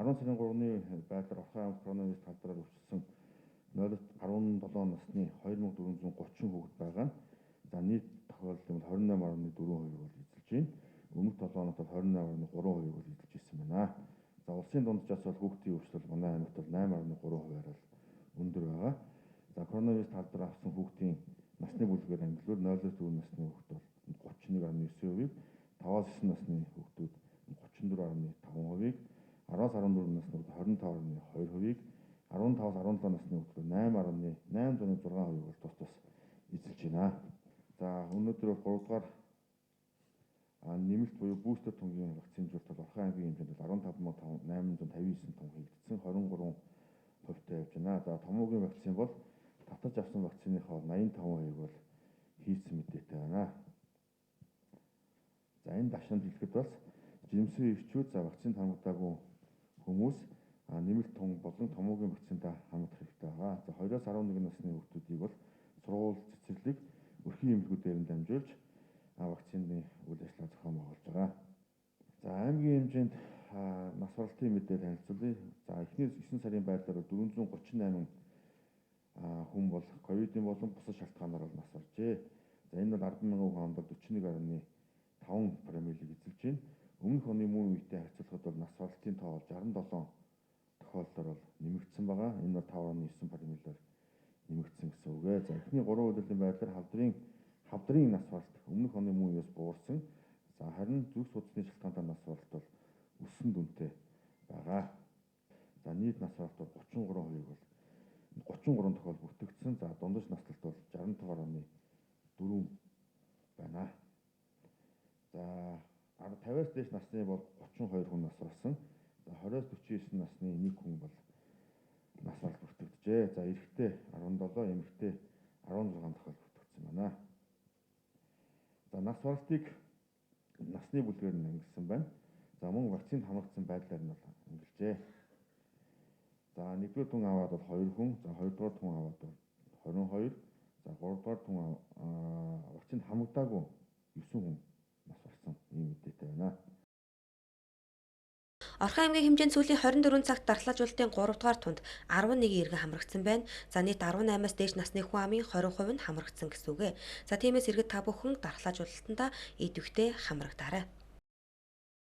10 сарын 3-ны байдлаар Орхон аймаг коронавирус талбараар өвчлсөн 0-17 насны 2430 хүүхэд байгаа. За нийт тохиолдол нь 28.4% бол эзэлж байна. Өмнөх 7 хоногт 28.3% бол эзэлж ирсэн байна. За улсын дунджаас бол хүүхдийн өвчлөл манай аймагт бол 8.3%-аар л өндөр байгаа. За коронавирус талбараа авсан хүүхдийн насны бүлгээр ангилвал 0-4 насны хүүхэд бол 31.9%, 5-9 насны хүүхдүүд 34.5%, 10-14 насны хүүхэд 25.2%, 15-17 насны хүүхэд 8.6% бол тус тус эзэлж байна. За өнөөдөр бол 3 дугаар нэмэлт буюу бустер тунгийн вакцинжуулалт бол Орхон аймгийн хэмжээнд 15,859 тонн хийгдсэн 23%-тай явж байна. За томоогийн вакцин бол татаж авсан вакциныхаа 85% бол хийсэн мэдээтэй байна. За энэ давшаанд хэлэхэд бас жирэмсэн ирчүүд за вакцинд хамгаалаагүй хүмүүс нэмэлт тун болон томоогийн вакцинда хамгаалах хэрэгтэй байгаа. За 2-11 насны хүүхдүүдийг бол сургууль цэцэрлэг өрхийн эмнэлгүүдээр нь дамжуулж вакцины үйл ажиллагаа зохион байгуулж байгаа. За аймгийн хэмжээнд нас баралтын мэдээ танилцуулъя. За эхний 9 сарын байдлаар 438 хүн бол ковидын болон бусад шалтгаанаар бол нас баржээ. За энэ бол 10,000 хонд 41.5 промиллийг эзэлж байна. Өмнөх оны мөн үетэй харьцуулахад бол нас баралтын тоо 67 тохиолдолд бол нэмэгдсэн байгаа. Энэ бол 5.9 промиллээр нэмэгдсэн гэсэн үг ээ. За эхний 3 удаагийн байдлаар хавдрын нас баралт өмнөх оны мөн үеэс буурсан. За харин зүг судасны шалтгаантай нас баралт бол өссөн дүнтэй байгаа. За нийт нас баралт бол 33% бол 33 тохиол бүртгэгдсэн. За дундаж наслалт бол 65.4 байна. За 50-аас дээш насны бол 32 хүн нас барсан. За 20-аас 49 насны 1 хүн бол нас баралт бүртгэгджээ. За эрэгтэй 17, эмэгтэй 16 тохиол бүртгэгдсэн байна. За нас баралтыг насны бүлгээр нь ангилсан байна. За мөн вакцинд хамрагдсан байдлаар нь бол ангилжээ. За 1-р тун аваад бол 2 хүн, за 2-р тун аваад бол 22, за 3-р тун вакцинд хамрагдаагүй 9 хүн нас барсан ийм мэдээтэй байна. Орхон аймгийн хэмжээнд сүүлийн 24 цагт дархлаажуулалтын 3 дугаар тунд 11 иргэн хамрагдсан байна. За нийт 18-аас дээш насны хүн амын 20% нь хамрагдсан гэсэн үг ээ. За тиймээс иргэд та бүхэн дархлаажуулалтанда идэвхтэй хамрагдаарай.